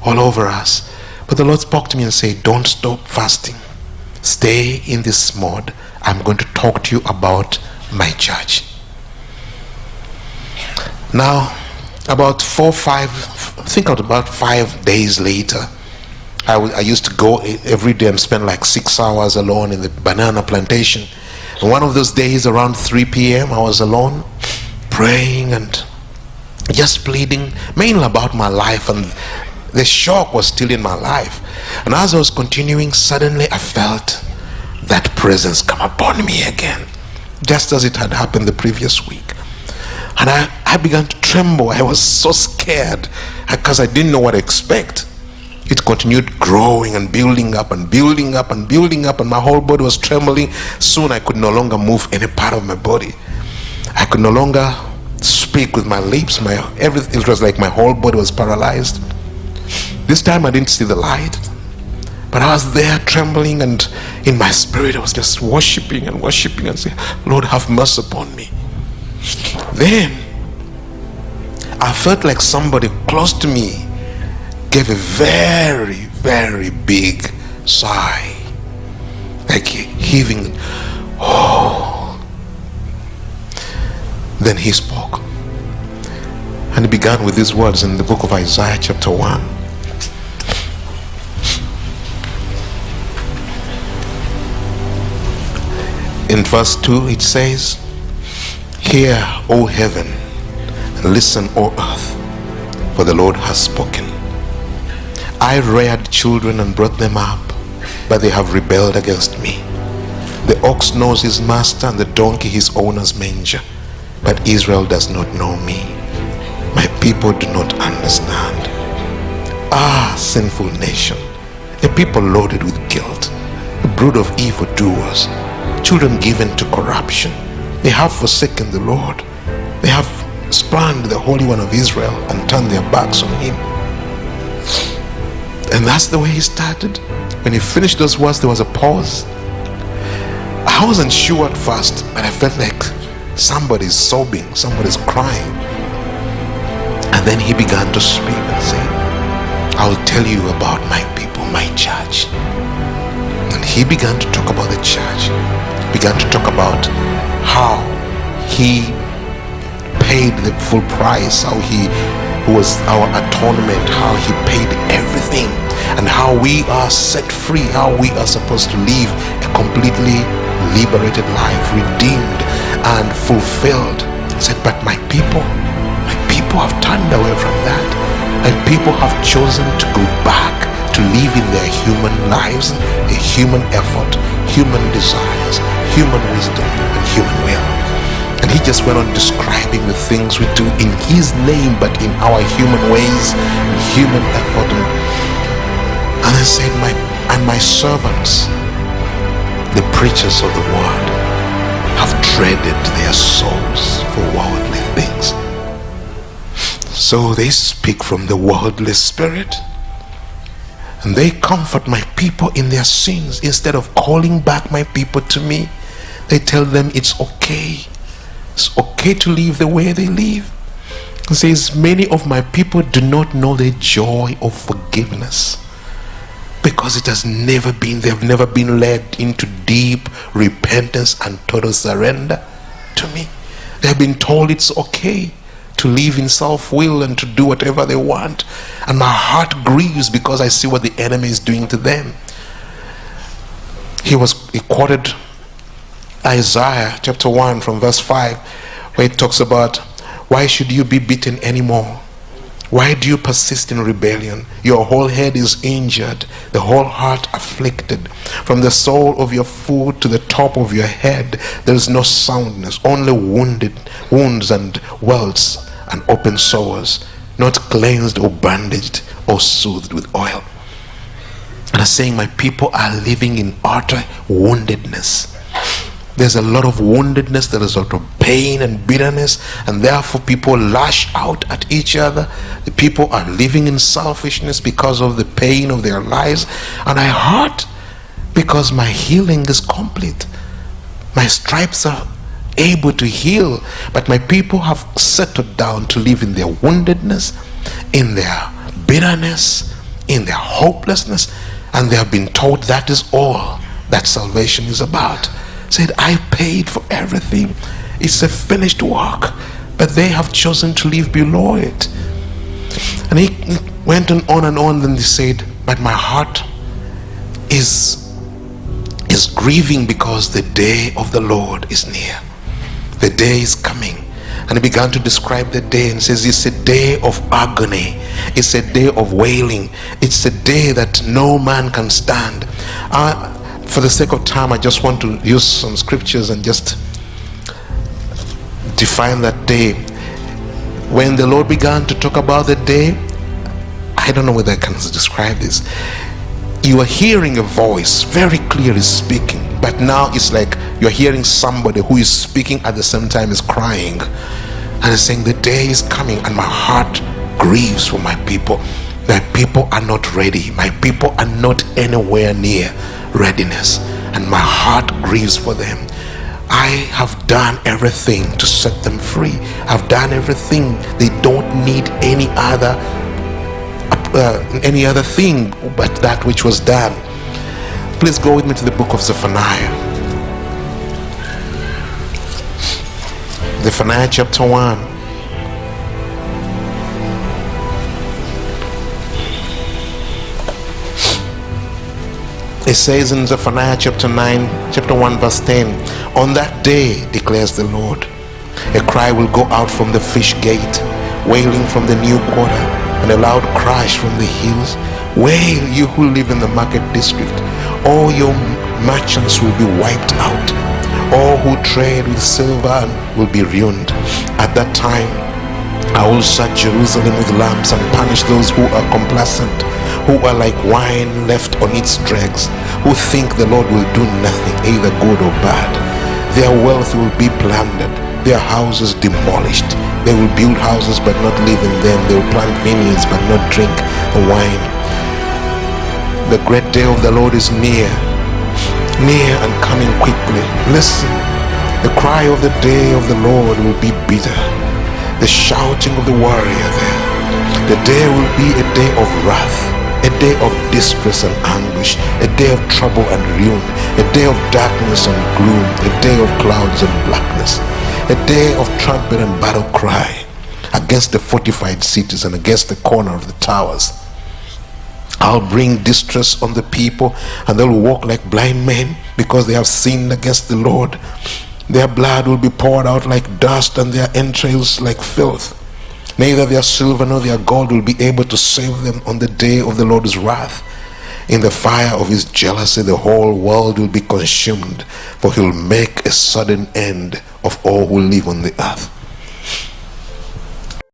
all over us. But the Lord spoke to me and said, don't stop fasting. Stay in this mode. I'm going to talk to you about my church. Now, about 5 days later, I used to go every day and spend like 6 hours alone in the banana plantation. And one of those days around 3 p.m. I was alone, praying and just pleading mainly about my life, and the shock was still in my life. And as I was continuing, suddenly I felt that presence come upon me again, just as it had happened the previous week. And I began to tremble. I was so scared because I didn't know what to expect. It continued growing and building up and building up and building up, and my whole body was trembling. Soon I could no longer move any part of my body. I could no longer speak with my lips. Everything, it was like my whole body was paralyzed. This time I didn't see the light, but I was there trembling, and in my spirit I was just worshiping and saying, Lord, have mercy upon me. Then I felt like somebody close to me gave a very, very big sigh, like heaving. Oh. Then he spoke, and he began with these words in the book of Isaiah chapter 1. In verse 2 it says, hear, O heaven, and listen, O earth, for the Lord has spoken. I reared children and brought them up, but they have rebelled against me. The ox knows his master, and the donkey his owner's manger, but Israel does not know me. My people do not understand. Ah, sinful nation, a people loaded with guilt, a brood of evildoers, children given to corruption. They have forsaken the Lord. They have spurned the Holy One of Israel and turned their backs on him. And that's the way he started. When he finished those words, there was a pause. I wasn't sure at first, but I felt like somebody's sobbing, somebody's crying. And then he began to speak and say, I'll tell you about my people, my church. And he began to talk about the church. He began to talk about how he paid the full price, how he was our atonement, how he paid everything, and how we are set free, how we are supposed to live a completely liberated life, redeemed and fulfilled. He said, but my people have turned away from that. My people have chosen to go back to live in their human lives, a human effort, human desires, human wisdom, and human will. And he just went on describing the things we do in his name, but in our human ways and human effort. And I said, my servants, the preachers of the word, have traded their souls for worldly things. So they speak from the worldly spirit, and they comfort my people in their sins. Instead of calling back my people to me, they tell them it's okay. It's okay to live the way they live. It says, many of my people do not know the joy of forgiveness, because it has never been, they've never been led into deep repentance and total surrender to me. They've been told it's okay to live in self-will and to do whatever they want. And my heart grieves because I see what the enemy is doing to them. He quoted Isaiah chapter 1 from verse 5, where it talks about, why should you be beaten anymore? Why do you persist in rebellion? Your whole head is injured, the whole heart afflicted. From the sole of your foot to the top of your head, there is no soundness, only wounds and welts and open sores, not cleansed or bandaged or soothed with oil. And I'm saying my people are living in utter woundedness. There's a lot of woundedness, there is a lot of pain and bitterness, and therefore people lash out at each other. The people are living in selfishness because of the pain of their lives. And I hurt because my healing is complete. My stripes are able to heal, but my people have settled down to live in their woundedness, in their bitterness, in their hopelessness, and they have been told that is all that salvation is about. Said, I paid for everything. It's a finished work. But they have chosen to live below it. And he went on and on. Then he said, but my heart is grieving because the day of the Lord is near. The day is coming. And he began to describe the day and says, it's a day of agony. It's a day of wailing. It's a day that no man can stand. For the sake of time, I just want to use some scriptures and just define that day. When the Lord began to talk about the day, I don't know whether I can describe this. You are hearing a voice very clearly speaking, but now it's like you're hearing somebody who is speaking at the same time is crying and is saying, the day is coming and my heart grieves for my people. My people are not ready. My people are not anywhere near readiness, and my heart grieves for them. I have done everything to set them free. I've done everything. They don't need any other thing but that which was done. Please go with me to the book of Zephaniah. Zephaniah chapter 1. It says in Zephaniah chapter 1 verse 10, on that day, declares the Lord, a cry will go out from the fish gate, wailing from the new quarter, and a loud crash from the hills. Wail, you who live in the market district. All your merchants will be wiped out. All who trade with silver will be ruined. At that time, I will search Jerusalem with lamps and punish those who are complacent, who are like wine left on its dregs, who think the Lord will do nothing, either good or bad. Their wealth will be plundered, their houses demolished. They will build houses but not live in them. They will plant vineyards but not drink the wine. The great day of the Lord is near and coming quickly. Listen, the cry of the day of the Lord will be bitter, the shouting of the warrior there. The day will be a day of wrath, a day of distress and anguish, a day of trouble and ruin, a day of darkness and gloom, a day of clouds and blackness, a day of trumpet and battle cry against the fortified cities and against the corner of the towers. I'll bring distress on the people, and they'll walk like blind men because they have sinned against the Lord. Their blood will be poured out like dust, and their entrails like filth. Neither their silver nor their gold will be able to save them on the day of the Lord's wrath. In the fire of his jealousy, the whole world will be consumed, for he'll make a sudden end of all who live on the earth.